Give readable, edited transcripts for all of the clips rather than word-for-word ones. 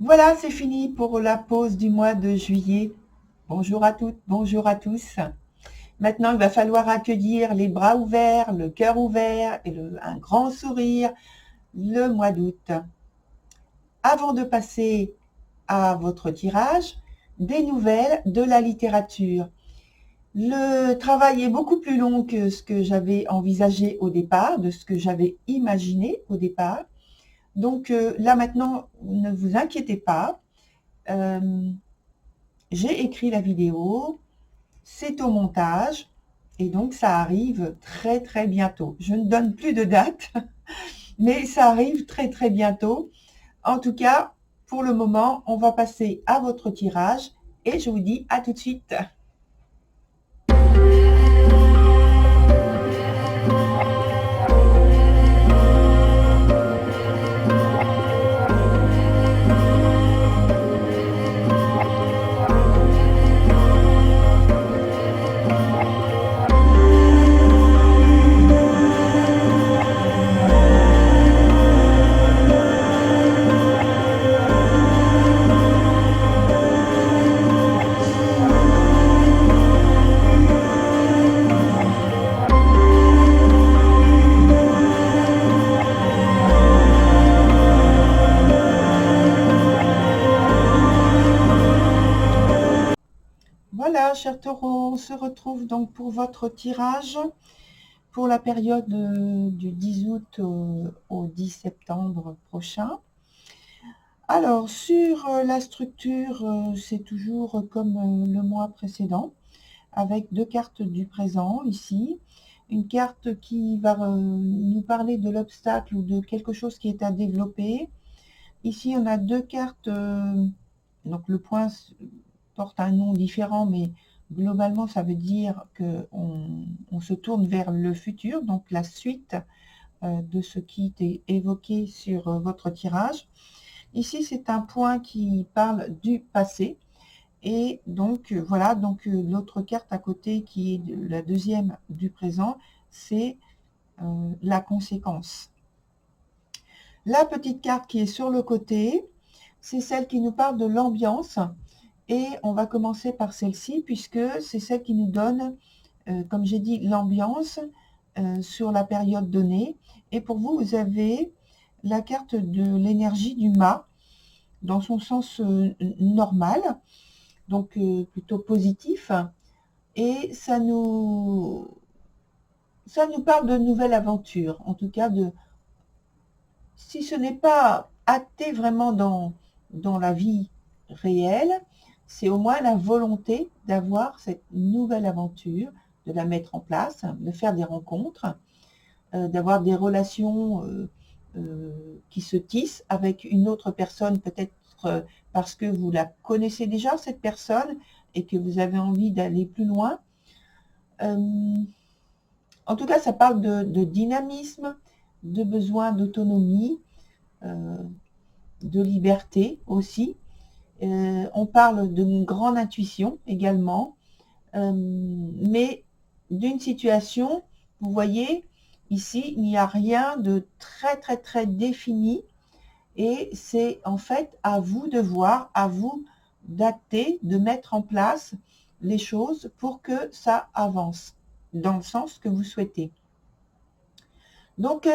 Voilà, c'est fini pour la pause du mois de juillet. Bonjour à toutes, bonjour à tous. Maintenant, il va falloir accueillir les bras ouverts, le cœur ouvert et un grand sourire le mois d'août. Avant de passer à votre tirage, des nouvelles de la littérature. Le travail est beaucoup plus long que ce que j'avais envisagé au départ, de ce que j'avais imaginé au départ. Donc là maintenant, ne vous inquiétez pas. Euh, j'ai écrit la vidéo, c'est au montage et donc ça arrive très très bientôt. Je ne donne plus de date, mais ça arrive très très bientôt. En tout cas, pour le moment, on va passer à votre tirage et je vous dis à tout de suite. Voilà, chers taureaux, on se retrouve donc pour votre tirage pour la période du 10 août au 10 septembre prochain. Alors, sur la structure, c'est toujours comme le mois précédent, avec deux cartes du présent ici. Une carte qui va nous parler de l'obstacle ou de quelque chose qui est à développer. Ici, on a deux cartes, donc le point porte un nom différent, mais globalement, ça veut dire qu'on se tourne vers le futur, donc la suite de ce qui est évoqué sur votre tirage. Ici, c'est un point qui parle du passé. Et donc, voilà, donc l'autre carte à côté qui est la deuxième du présent, c'est la conséquence. La petite carte qui est sur le côté, c'est celle qui nous parle de l'ambiance. Et on va commencer par celle-ci, puisque c'est celle qui nous donne, comme j'ai dit, l'ambiance sur la période donnée. Et pour vous, vous avez la carte de l'énergie du mât, dans son sens normal, donc plutôt positif. Et ça nous parle de nouvelles aventures, en tout cas de, si ce n'est pas acté vraiment dans la vie réelle, c'est au moins la volonté d'avoir cette nouvelle aventure, de la mettre en place, de faire des rencontres, d'avoir des relations qui se tissent avec une autre personne, peut-être parce que vous la connaissez déjà, cette personne, et que vous avez envie d'aller plus loin. En tout cas, ça parle de dynamisme, de besoin d'autonomie, euh, de liberté aussi. On parle d'une grande intuition également, mais d'une situation, vous voyez, ici, il n'y a rien de très très très défini et c'est en fait à vous de voir, à vous d'acter, de mettre en place les choses pour que ça avance dans le sens que vous souhaitez. Donc,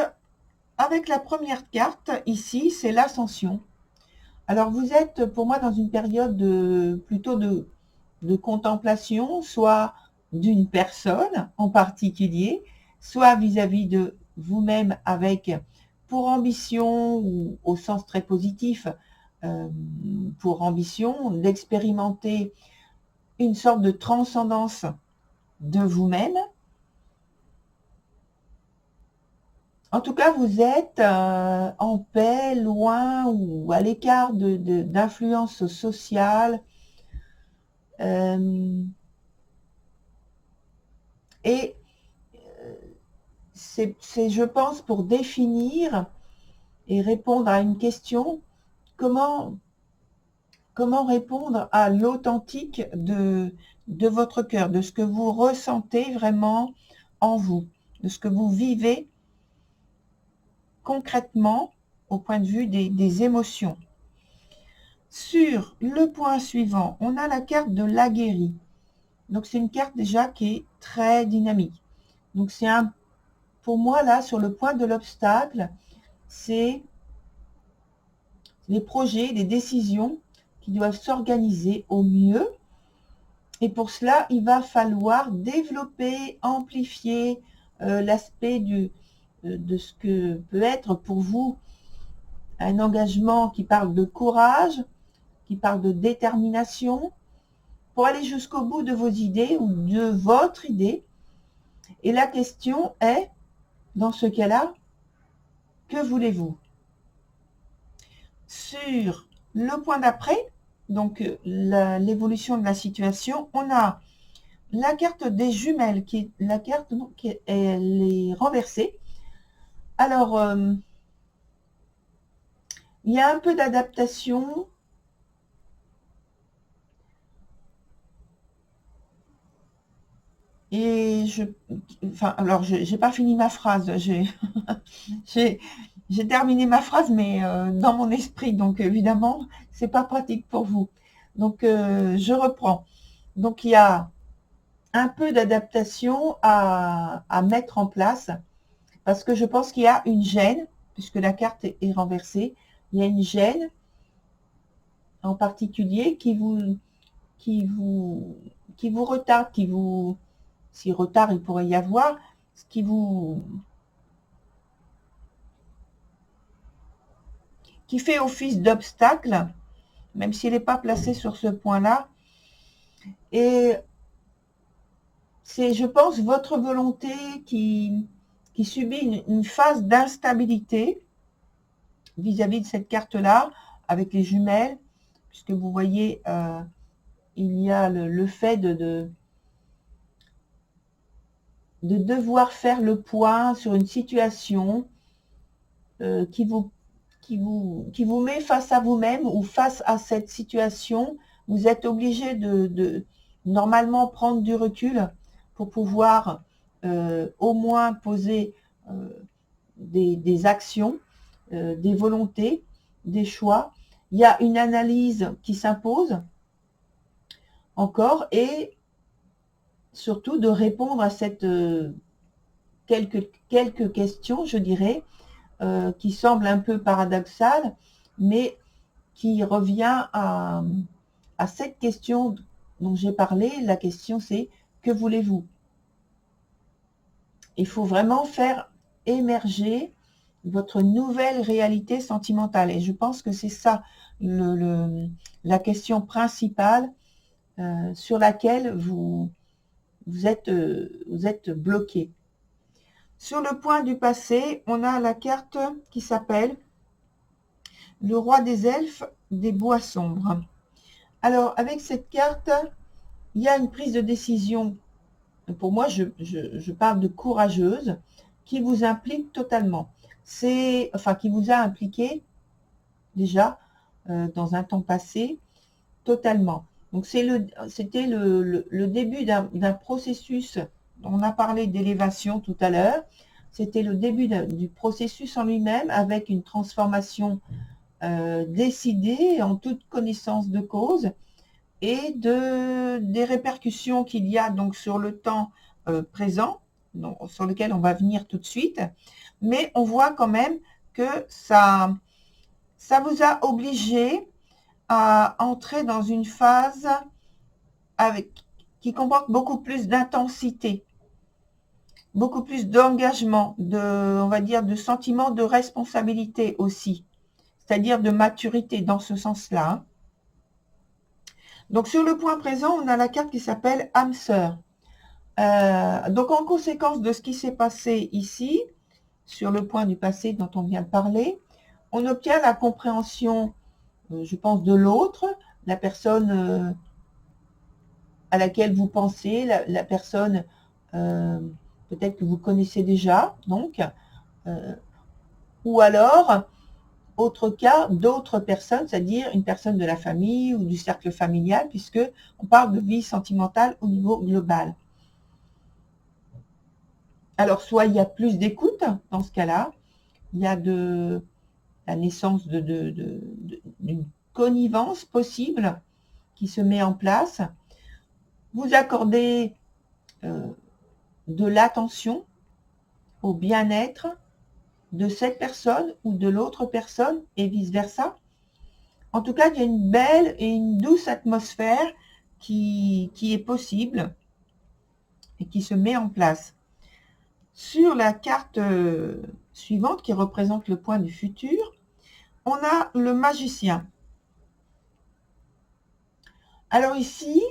avec la première carte, ici, c'est l'ascension. Alors, vous êtes pour moi dans une période plutôt de contemplation, soit d'une personne en particulier, soit vis-à-vis de vous-même avec pour ambition, ou au sens très positif, euh, pour ambition d'expérimenter une sorte de transcendance de vous-même. En tout cas, vous êtes en paix, loin ou à l'écart d'influences sociales. Euh, et c'est, je pense, pour définir et répondre à une question, comment, comment répondre à l'authentique de votre cœur, de ce que vous ressentez vraiment en vous, de ce que vous vivez concrètement au point de vue des émotions. Sur le point suivant, on a la carte de l'aguerri. Donc, c'est une carte déjà qui est très dynamique. Donc, c'est un, pour moi, là, sur le point de l'obstacle, c'est les projets, les décisions qui doivent s'organiser au mieux. Et pour cela, il va falloir développer, amplifier l'aspect de ce que peut être pour vous un engagement qui parle de courage, qui parle de détermination, pour aller jusqu'au bout de vos idées ou de votre idée. Et la question est, dans ce cas-là, que voulez-vous? Sur le point d'après, donc l'évolution de la situation, on a la carte des jumelles, qui est la carte qui elle est renversée. Alors, il y a un peu d'adaptation. Et alors, j'ai pas fini ma phrase. J'ai terminé ma phrase, mais dans mon esprit. Donc, évidemment, c'est pas pratique pour vous. Donc, je reprends. Donc, il y a un peu d'adaptation à mettre en place parce que je pense qu'il y a une gêne, puisque la carte est renversée. Il y a une gêne en particulier qui vous retarde, si retard il pourrait y avoir, ce qui fait office d'obstacle, même s'il n'est pas placé sur ce point-là. Et c'est, je pense, votre volonté qui subit une phase d'instabilité vis-à-vis de cette carte-là, avec les jumelles, puisque vous voyez, il y a le fait de devoir faire le point sur une situation qui vous met face à vous-même ou face à cette situation. Vous êtes obligé de normalement prendre du recul pour pouvoir au moins poser des actions, des volontés, des choix. Il y a une analyse qui s'impose encore et surtout de répondre à cette quelques questions, je dirais, qui semble un peu paradoxale, mais qui revient à cette question dont j'ai parlé. La question c'est, que voulez-vous? Il faut vraiment faire émerger votre nouvelle réalité sentimentale. Et je pense que c'est ça la question principale sur laquelle vous êtes bloqué. Sur le point du passé, on a la carte qui s'appelle le roi des elfes des bois sombres. Alors, avec cette carte, il y a une prise de décision, pour moi, je parle de courageuse, qui vous implique totalement. Qui vous a impliqué déjà dans un temps passé, totalement. Donc, c'était le début d'un processus. On a parlé d'élévation tout à l'heure. C'était le début du processus en lui-même avec une transformation décidée en toute connaissance de cause et des répercussions qu'il y a donc sur le temps présent, donc, sur lequel on va venir tout de suite. Mais on voit quand même que ça vous a obligé à entrer dans une phase qui comporte beaucoup plus d'intensité, beaucoup plus d'engagement, on va dire, de sentiment de responsabilité aussi, c'est-à-dire de maturité dans ce sens-là. Donc, sur le point présent, on a la carte qui s'appelle âme sœur. Donc, en conséquence de ce qui s'est passé ici, sur le point du passé dont on vient de parler, on obtient la compréhension, je pense, de l'autre, la personne à laquelle vous pensez, la personne peut-être que vous connaissez déjà, donc, ou alors, autre cas, d'autres personnes, c'est-à-dire une personne de la famille ou du cercle familial, puisque on parle de vie sentimentale au niveau global. Alors, soit il y a plus d'écoute, dans ce cas-là, il y a la naissance d'une connivence possible qui se met en place. Vous accordez de l'attention au bien-être de cette personne ou de l'autre personne et vice-versa. En tout cas, il y a une belle et une douce atmosphère qui est possible et qui se met en place. Sur la carte suivante qui représente le point du futur, on a le magicien. Alors ici,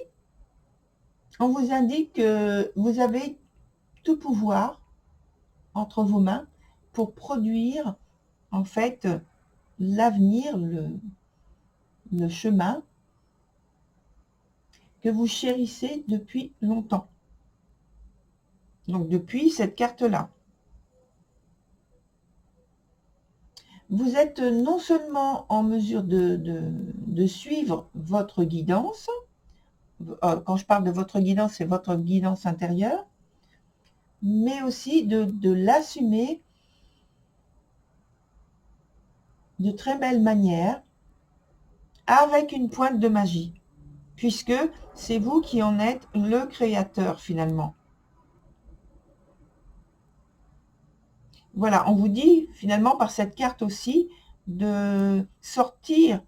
on vous indique que vous avez tout pouvoir entre vos mains pour produire en fait l'avenir, le chemin que vous chérissez depuis longtemps. Donc depuis cette carte-là. Vous êtes non seulement en mesure de suivre votre guidance, quand je parle de votre guidance, c'est votre guidance intérieure, mais aussi de l'assumer de très belle manière, avec une pointe de magie, puisque c'est vous qui en êtes le créateur finalement. Voilà, on vous dit finalement par cette carte aussi de sortir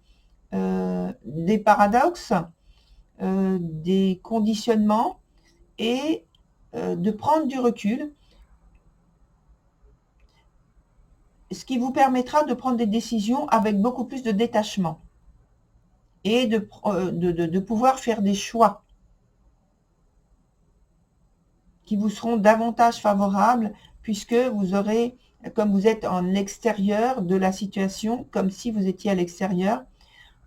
des paradoxes, des conditionnements et de prendre du recul, ce qui vous permettra de prendre des décisions avec beaucoup plus de détachement et de pouvoir faire des choix qui vous seront davantage favorables puisque vous aurez, comme vous êtes en extérieur de la situation, comme si vous étiez à l'extérieur,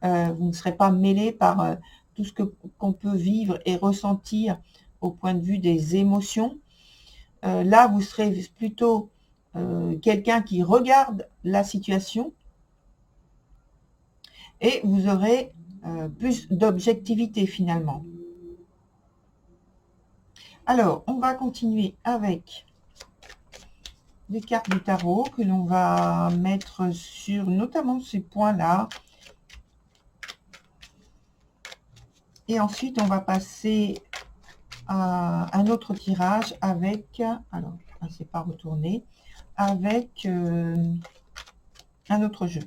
vous ne serez pas mêlé par tout ce qu'on peut vivre et ressentir au point de vue des émotions. Là, vous serez plutôt quelqu'un qui regarde la situation et vous aurez plus d'objectivité finalement. Alors, on va continuer avec des cartes du tarot que l'on va mettre sur notamment ces points-là. Et ensuite, on va passer à un autre tirage avec, alors, c'est pas retourné, avec un autre jeu.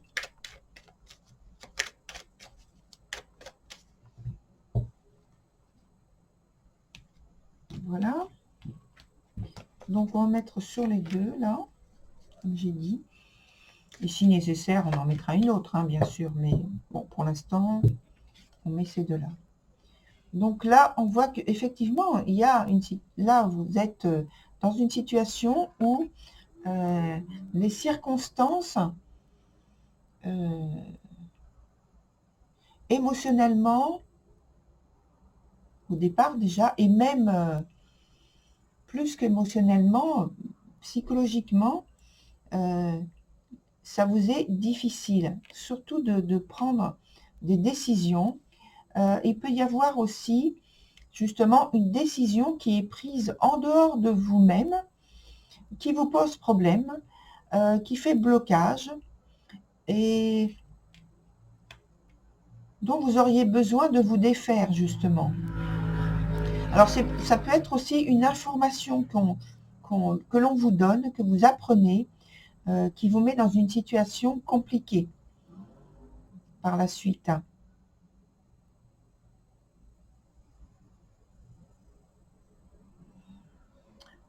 Voilà. Donc, on va mettre sur les deux, là, comme j'ai dit. Et si nécessaire, on en mettra une autre, hein, bien sûr. Mais bon, pour l'instant, on met ces deux-là. Donc là, on voit qu'effectivement, il y a là, vous êtes dans une situation où les circonstances émotionnellement, au départ déjà, et même plus qu'émotionnellement, psychologiquement, ça vous est difficile, surtout de prendre des décisions. Il peut y avoir aussi justement une décision qui est prise en dehors de vous-même, qui vous pose problème, qui fait blocage et dont vous auriez besoin de vous défaire justement. Alors ça peut être aussi une information que l'on vous donne, que vous apprenez, qui vous met dans une situation compliquée par la suite.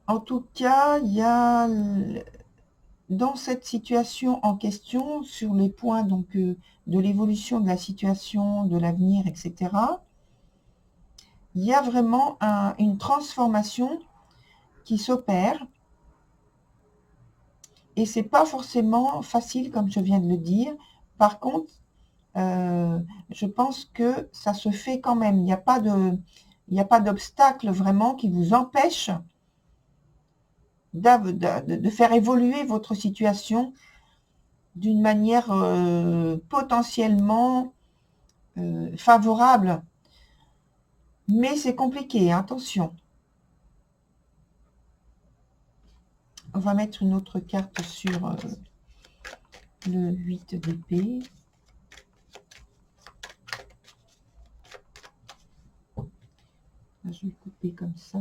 En tout cas, il y a dans cette situation en question, sur les points donc, de l'évolution de la situation, de l'avenir, etc., il y a vraiment une transformation qui s'opère. Et c'est pas forcément facile, comme je viens de le dire. Par contre, je pense que ça se fait quand même. Il n'y a pas d'obstacle vraiment qui vous empêche de faire évoluer votre situation d'une manière potentiellement favorable. Mais c'est compliqué, attention. On va mettre une autre carte sur le 8 d'épée. Je vais couper comme ça.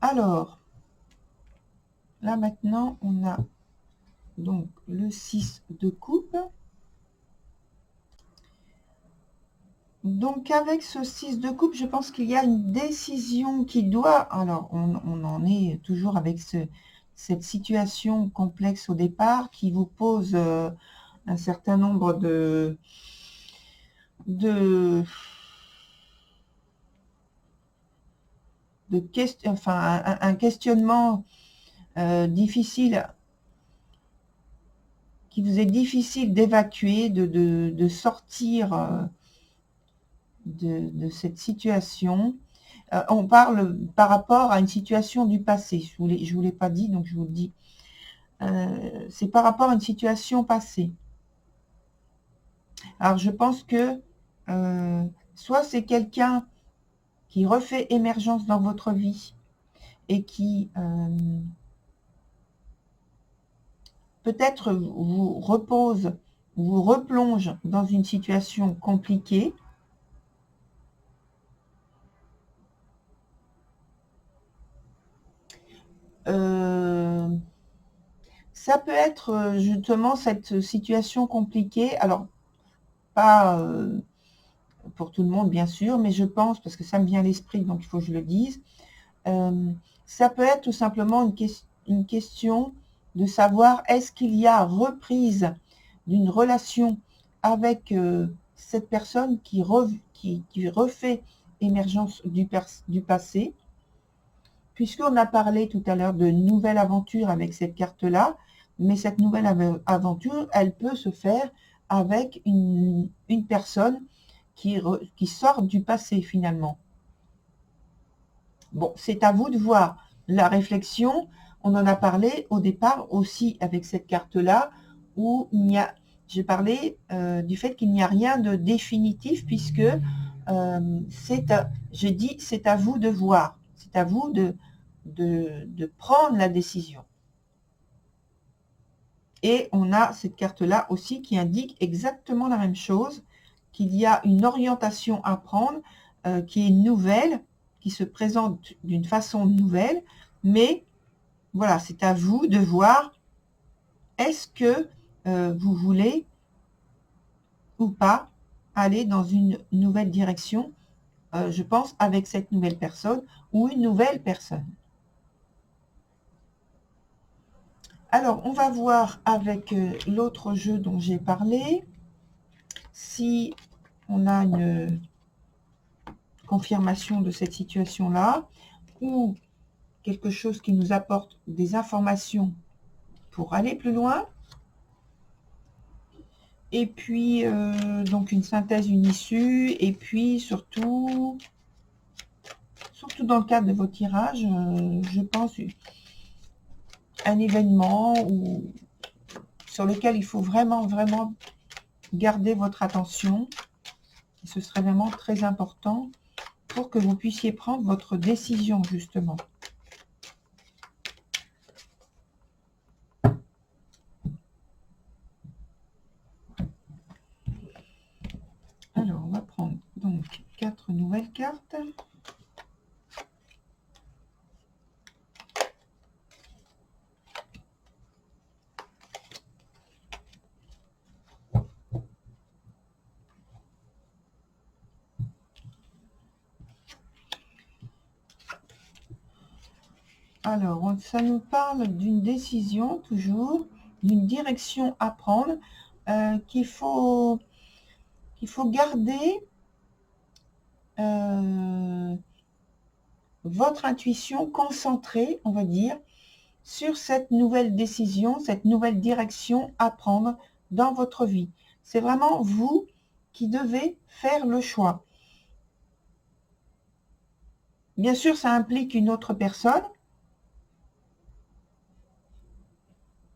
Alors, là maintenant, on a donc le 6 de coupe. Donc avec ce 6 de coupe, je pense qu'il y a une décision qui doit... Alors, on en est toujours avec cette situation complexe au départ qui vous pose un certain nombre de questions, enfin un questionnement difficile, qui vous est difficile d'évacuer, de sortir de cette situation. On parle par rapport à une situation du passé. Je vous l'ai pas dit, donc je vous le dis. C'est par rapport à une situation passée. Alors, je pense que soit c'est quelqu'un qui refait émergence dans votre vie et qui peut-être vous repose, vous replonge dans une situation compliquée. Ça peut être justement cette situation compliquée. Alors, pas pour tout le monde, bien sûr, mais je pense, parce que ça me vient à l'esprit, donc il faut que je le dise, ça peut être tout simplement une question de savoir est-ce qu'il y a reprise d'une relation avec cette personne qui refait émergence du passé, puisqu'on a parlé tout à l'heure de nouvelle aventure avec cette carte-là, mais cette nouvelle aventure, elle peut se faire avec une personne qui sort du passé finalement. Bon, c'est à vous de voir. La réflexion, on en a parlé au départ aussi avec cette carte-là, où j'ai parlé du fait qu'il n'y a rien de définitif, puisque j'ai dit c'est à vous de voir, c'est à vous de prendre la décision. Et on a cette carte-là aussi qui indique exactement la même chose, qu'il y a une orientation à prendre qui est nouvelle, qui se présente d'une façon nouvelle, mais voilà, c'est à vous de voir est-ce que vous voulez ou pas aller dans une nouvelle direction, je pense, avec cette nouvelle personne ou une nouvelle personne. Alors, on va voir avec l'autre jeu dont j'ai parlé, si on a une confirmation de cette situation-là, ou quelque chose qui nous apporte des informations pour aller plus loin. Et puis, donc une synthèse, une issue, et puis surtout dans le cadre de vos tirages, je pense, un événement sur lequel il faut vraiment garder votre attention. Ce serait vraiment très important pour que vous puissiez prendre votre décision, justement. Alors, on va prendre donc 4 nouvelles cartes. Alors, ça nous parle d'une décision, toujours, d'une direction à prendre, qu'il faut garder votre intuition concentrée, on va dire, sur cette nouvelle décision, cette nouvelle direction à prendre dans votre vie. C'est vraiment vous qui devez faire le choix. Bien sûr, ça implique une autre personne,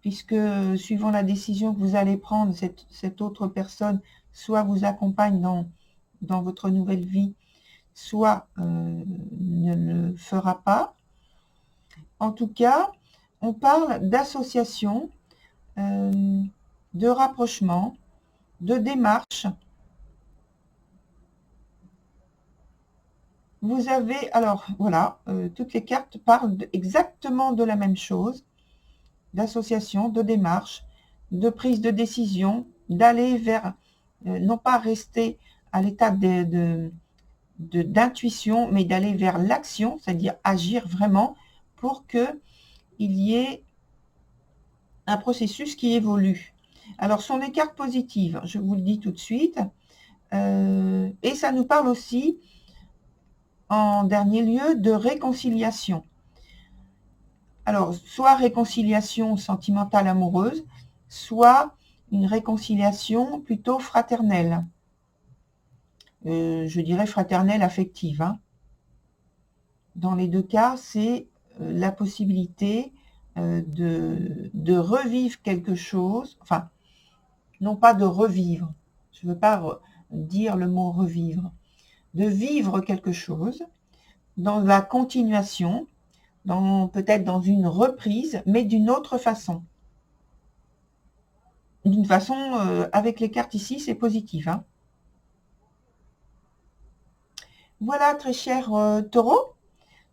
puisque suivant la décision que vous allez prendre, cette autre personne soit vous accompagne dans votre nouvelle vie, soit ne le fera pas. En tout cas, on parle d'association, de rapprochement, de démarche, Vous avez, alors voilà, toutes les cartes parlent exactement de la même chose, d'association, de démarche, de prise de décision, d'aller vers, non pas rester à l'état d'intuition, mais d'aller vers l'action, c'est-à-dire agir vraiment pour qu'il y ait un processus qui évolue. Alors, sont des cartes positives, je vous le dis tout de suite, et ça nous parle aussi, en dernier lieu, de réconciliation. Alors, soit réconciliation sentimentale amoureuse, soit une réconciliation plutôt fraternelle. Je dirais fraternelle affective. Hein. Dans les deux cas, c'est la possibilité de revivre quelque chose, enfin, non pas de revivre, je ne veux pas dire le mot revivre, de vivre quelque chose dans la continuation, peut-être dans une reprise, mais d'une autre façon. D'une façon, avec les cartes ici, c'est positif. Hein. Voilà, très cher taureau.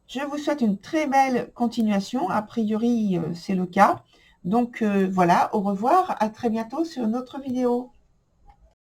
Je vous souhaite une très belle continuation. A priori, c'est le cas. Donc voilà, au revoir. À très bientôt sur une autre vidéo.